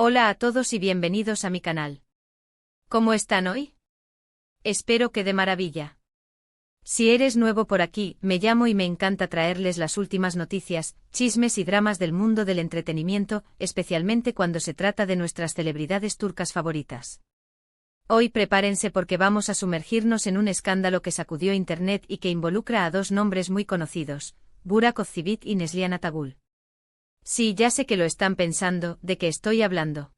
Hola a todos y bienvenidos a mi canal. ¿Cómo están hoy? Espero que de maravilla. Si eres nuevo por aquí, me llamo y me encanta traerles las últimas noticias, chismes y dramas del mundo del entretenimiento, especialmente cuando se trata de nuestras celebridades turcas favoritas. Hoy prepárense porque vamos a sumergirnos en un escándalo que sacudió Internet y que involucra a dos nombres muy conocidos, Burak Özçivit y Neslihan Atagül. Sí, ya sé que lo están pensando, ¿de qué estoy hablando?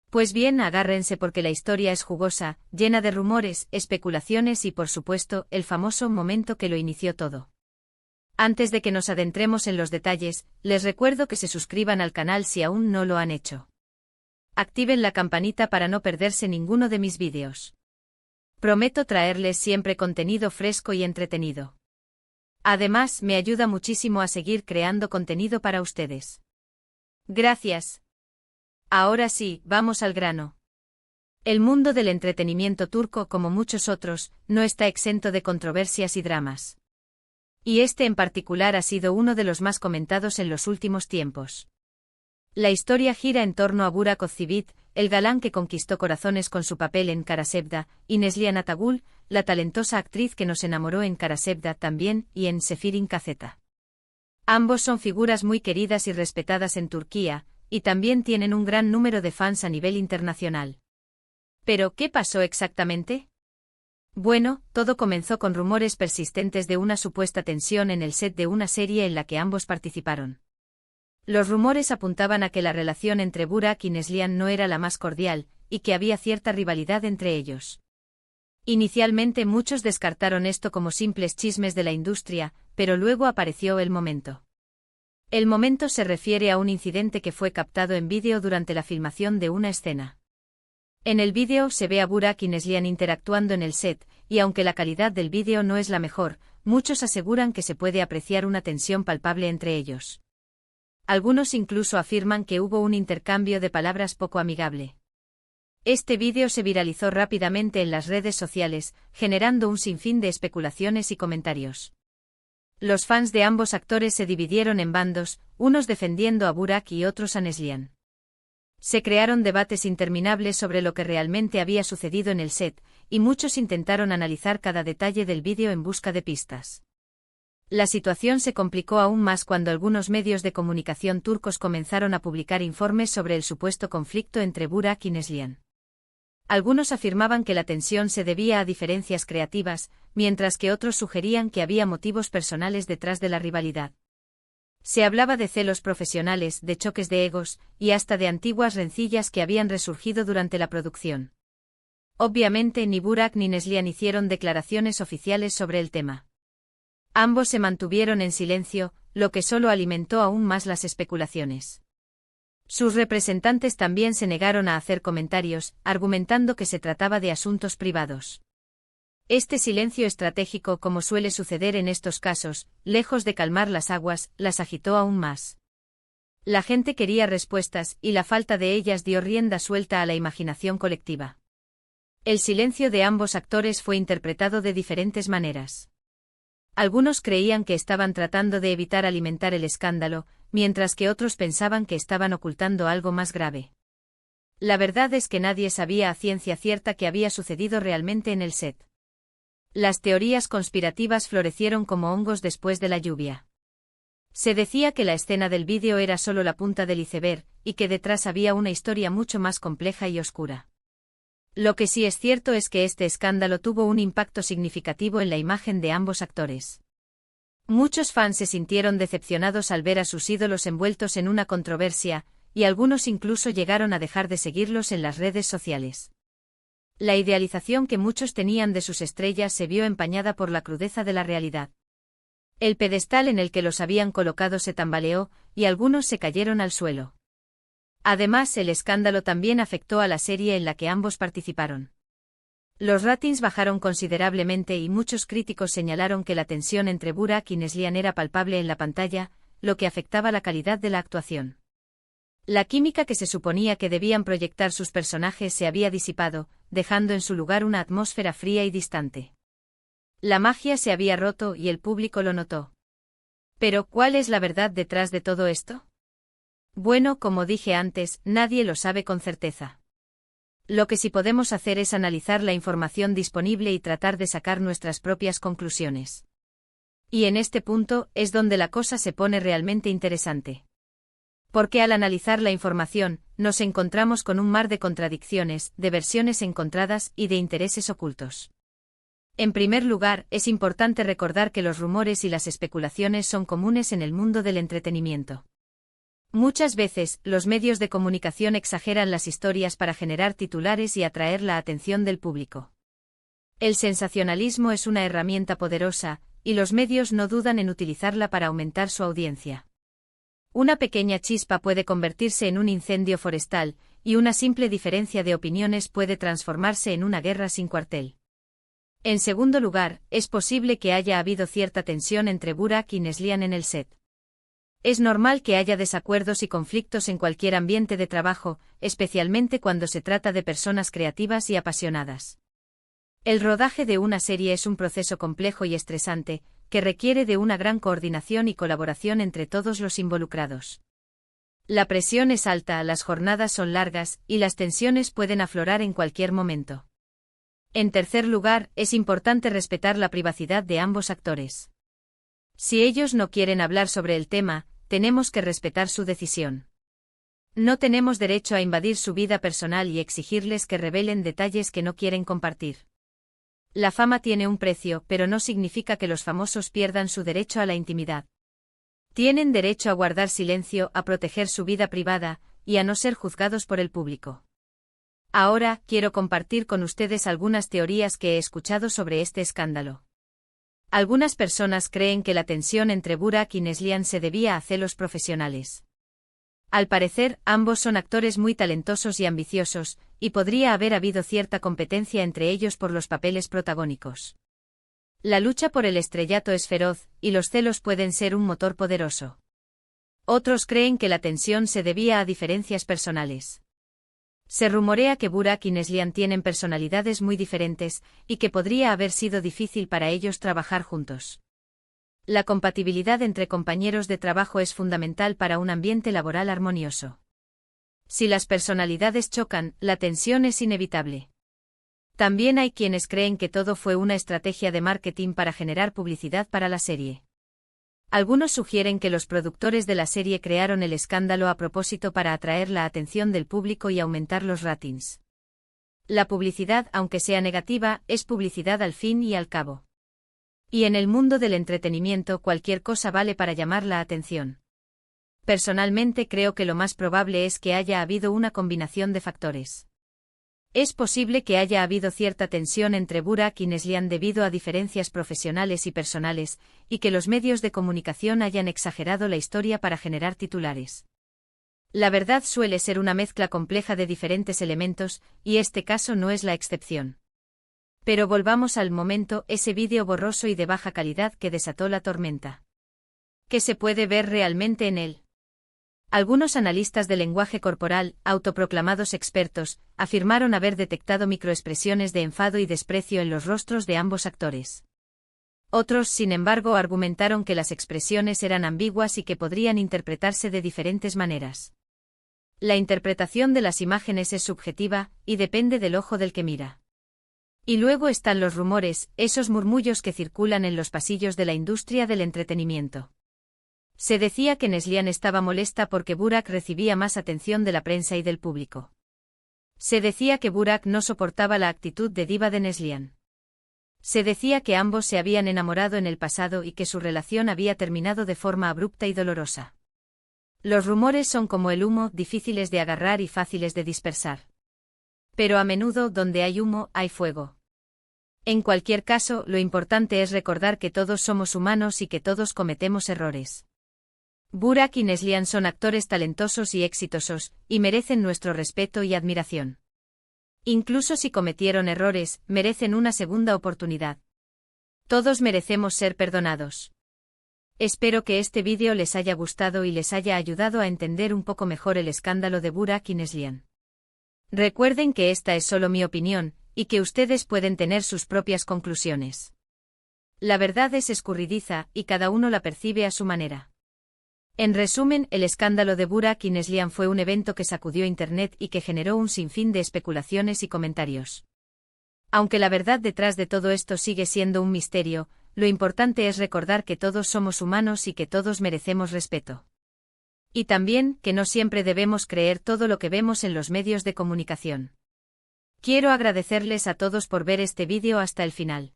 Pues bien, agárrense porque la historia es jugosa, llena de rumores, especulaciones y por supuesto, el famoso momento que lo inició todo. Antes de que nos adentremos en los detalles, les recuerdo que se suscriban al canal si aún no lo han hecho. Activen la campanita para no perderse ninguno de mis vídeos. Prometo traerles siempre contenido fresco y entretenido. Además, me ayuda muchísimo a seguir creando contenido para ustedes. Gracias. Ahora sí, vamos al grano. El mundo del entretenimiento turco, como muchos otros, no está exento de controversias y dramas. Y este en particular ha sido uno de los más comentados en los últimos tiempos. La historia gira en torno a Burak Özçivit, el galán que conquistó corazones con su papel en Karasevda, y Neslihan Atagül, la talentosa actriz que nos enamoró en Karasevda también y en Sefirin Kazeta. Ambos son figuras muy queridas y respetadas en Turquía, y también tienen un gran número de fans a nivel internacional. ¿Pero qué pasó exactamente? Bueno, todo comenzó con rumores persistentes de una supuesta tensión en el set de una serie en la que ambos participaron. Los rumores apuntaban a que la relación entre Burak y Neslihan no era la más cordial, y que había cierta rivalidad entre ellos. Inicialmente muchos descartaron esto como simples chismes de la industria, pero luego apareció el momento. El momento se refiere a un incidente que fue captado en vídeo durante la filmación de una escena. En el vídeo se ve a Burak y Neslihan interactuando en el set, y aunque la calidad del vídeo no es la mejor, muchos aseguran que se puede apreciar una tensión palpable entre ellos. Algunos incluso afirman que hubo un intercambio de palabras poco amigable. Este vídeo se viralizó rápidamente en las redes sociales, generando un sinfín de especulaciones y comentarios. Los fans de ambos actores se dividieron en bandos, unos defendiendo a Burak y otros a Neslihan. Se crearon debates interminables sobre lo que realmente había sucedido en el set, y muchos intentaron analizar cada detalle del vídeo en busca de pistas. La situación se complicó aún más cuando algunos medios de comunicación turcos comenzaron a publicar informes sobre el supuesto conflicto entre Burak y Neslihan. Algunos afirmaban que la tensión se debía a diferencias creativas, mientras que otros sugerían que había motivos personales detrás de la rivalidad. Se hablaba de celos profesionales, de choques de egos, y hasta de antiguas rencillas que habían resurgido durante la producción. Obviamente ni Burak ni Neslihan hicieron declaraciones oficiales sobre el tema. Ambos se mantuvieron en silencio, lo que solo alimentó aún más las especulaciones. Sus representantes también se negaron a hacer comentarios, argumentando que se trataba de asuntos privados. Este silencio estratégico, como suele suceder en estos casos, lejos de calmar las aguas, las agitó aún más. La gente quería respuestas, y la falta de ellas dio rienda suelta a la imaginación colectiva. El silencio de ambos actores fue interpretado de diferentes maneras. Algunos creían que estaban tratando de evitar alimentar el escándalo, mientras que otros pensaban que estaban ocultando algo más grave. La verdad es que nadie sabía a ciencia cierta qué había sucedido realmente en el set. Las teorías conspirativas florecieron como hongos después de la lluvia. Se decía que la escena del vídeo era solo la punta del iceberg, y que detrás había una historia mucho más compleja y oscura. Lo que sí es cierto es que este escándalo tuvo un impacto significativo en la imagen de ambos actores. Muchos fans se sintieron decepcionados al ver a sus ídolos envueltos en una controversia, y algunos incluso llegaron a dejar de seguirlos en las redes sociales. La idealización que muchos tenían de sus estrellas se vio empañada por la crudeza de la realidad. El pedestal en el que los habían colocado se tambaleó, y algunos se cayeron al suelo. Además, el escándalo también afectó a la serie en la que ambos participaron. Los ratings bajaron considerablemente y muchos críticos señalaron que la tensión entre Burak y Neslihan era palpable en la pantalla, lo que afectaba la calidad de la actuación. La química que se suponía que debían proyectar sus personajes se había disipado, dejando en su lugar una atmósfera fría y distante. La magia se había roto y el público lo notó. Pero, ¿cuál es la verdad detrás de todo esto? Bueno, como dije antes, nadie lo sabe con certeza. Lo que sí podemos hacer es analizar la información disponible y tratar de sacar nuestras propias conclusiones. Y en este punto es donde la cosa se pone realmente interesante. Porque al analizar la información, nos encontramos con un mar de contradicciones, de versiones encontradas y de intereses ocultos. En primer lugar, es importante recordar que los rumores y las especulaciones son comunes en el mundo del entretenimiento. Muchas veces, los medios de comunicación exageran las historias para generar titulares y atraer la atención del público. El sensacionalismo es una herramienta poderosa, y los medios no dudan en utilizarla para aumentar su audiencia. Una pequeña chispa puede convertirse en un incendio forestal, y una simple diferencia de opiniones puede transformarse en una guerra sin cuartel. En segundo lugar, es posible que haya habido cierta tensión entre Burak y Neslihan en el set. Es normal que haya desacuerdos y conflictos en cualquier ambiente de trabajo, especialmente cuando se trata de personas creativas y apasionadas. El rodaje de una serie es un proceso complejo y estresante, que requiere de una gran coordinación y colaboración entre todos los involucrados. La presión es alta, las jornadas son largas, y las tensiones pueden aflorar en cualquier momento. En tercer lugar, es importante respetar la privacidad de ambos actores. Si ellos no quieren hablar sobre el tema, tenemos que respetar su decisión. No tenemos derecho a invadir su vida personal y exigirles que revelen detalles que no quieren compartir. La fama tiene un precio, pero no significa que los famosos pierdan su derecho a la intimidad. Tienen derecho a guardar silencio, a proteger su vida privada, y a no ser juzgados por el público. Ahora, quiero compartir con ustedes algunas teorías que he escuchado sobre este escándalo. Algunas personas creen que la tensión entre Burak y Neslihan se debía a celos profesionales. Al parecer, ambos son actores muy talentosos y ambiciosos, y podría haber habido cierta competencia entre ellos por los papeles protagónicos. La lucha por el estrellato es feroz, y los celos pueden ser un motor poderoso. Otros creen que la tensión se debía a diferencias personales. Se rumorea que Burak y Neslihan tienen personalidades muy diferentes, y que podría haber sido difícil para ellos trabajar juntos. La compatibilidad entre compañeros de trabajo es fundamental para un ambiente laboral armonioso. Si las personalidades chocan, la tensión es inevitable. También hay quienes creen que todo fue una estrategia de marketing para generar publicidad para la serie. Algunos sugieren que los productores de la serie crearon el escándalo a propósito para atraer la atención del público y aumentar los ratings. La publicidad, aunque sea negativa, es publicidad al fin y al cabo. Y en el mundo del entretenimiento cualquier cosa vale para llamar la atención. Personalmente creo que lo más probable es que haya habido una combinación de factores. Es posible que haya habido cierta tensión entre Burak y Neslihan debido a diferencias profesionales y personales, y que los medios de comunicación hayan exagerado la historia para generar titulares. La verdad suele ser una mezcla compleja de diferentes elementos, y este caso no es la excepción. Pero volvamos al momento, ese vídeo borroso y de baja calidad que desató la tormenta. ¿Qué se puede ver realmente en él? Algunos analistas de lenguaje corporal, autoproclamados expertos, afirmaron haber detectado microexpresiones de enfado y desprecio en los rostros de ambos actores. Otros, sin embargo, argumentaron que las expresiones eran ambiguas y que podrían interpretarse de diferentes maneras. La interpretación de las imágenes es subjetiva, y depende del ojo del que mira. Y luego están los rumores, esos murmullos que circulan en los pasillos de la industria del entretenimiento. Se decía que Neslihan estaba molesta porque Burak recibía más atención de la prensa y del público. Se decía que Burak no soportaba la actitud de diva de Neslihan. Se decía que ambos se habían enamorado en el pasado y que su relación había terminado de forma abrupta y dolorosa. Los rumores son como el humo, difíciles de agarrar y fáciles de dispersar. Pero a menudo, donde hay humo, hay fuego. En cualquier caso, lo importante es recordar que todos somos humanos y que todos cometemos errores. Burak y Neslihan son actores talentosos y exitosos, y merecen nuestro respeto y admiración. Incluso si cometieron errores, merecen una segunda oportunidad. Todos merecemos ser perdonados. Espero que este vídeo les haya gustado y les haya ayudado a entender un poco mejor el escándalo de Burak y Neslihan. Recuerden que esta es solo mi opinión, y que ustedes pueden tener sus propias conclusiones. La verdad es escurridiza, y cada uno la percibe a su manera. En resumen, el escándalo de Burak y Neslihan fue un evento que sacudió Internet y que generó un sinfín de especulaciones y comentarios. Aunque la verdad detrás de todo esto sigue siendo un misterio, lo importante es recordar que todos somos humanos y que todos merecemos respeto. Y también, que no siempre debemos creer todo lo que vemos en los medios de comunicación. Quiero agradecerles a todos por ver este vídeo hasta el final.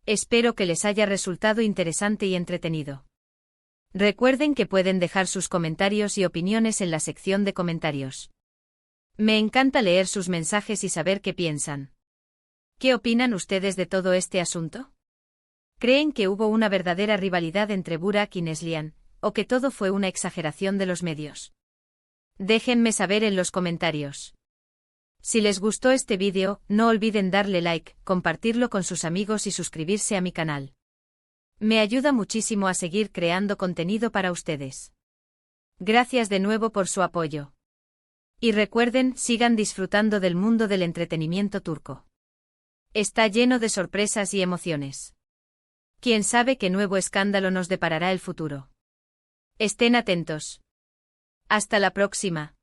Espero que les haya resultado interesante y entretenido. Recuerden que pueden dejar sus comentarios y opiniones en la sección de comentarios. Me encanta leer sus mensajes y saber qué piensan. ¿Qué opinan ustedes de todo este asunto? ¿Creen que hubo una verdadera rivalidad entre Burak y Neslihan, o que todo fue una exageración de los medios? Déjenme saber en los comentarios. Si les gustó este vídeo, no olviden darle like, compartirlo con sus amigos y suscribirse a mi canal. Me ayuda muchísimo a seguir creando contenido para ustedes. Gracias de nuevo por su apoyo. Y recuerden, sigan disfrutando del mundo del entretenimiento turco. Está lleno de sorpresas y emociones. ¿Quién sabe qué nuevo escándalo nos deparará el futuro? Estén atentos. Hasta la próxima.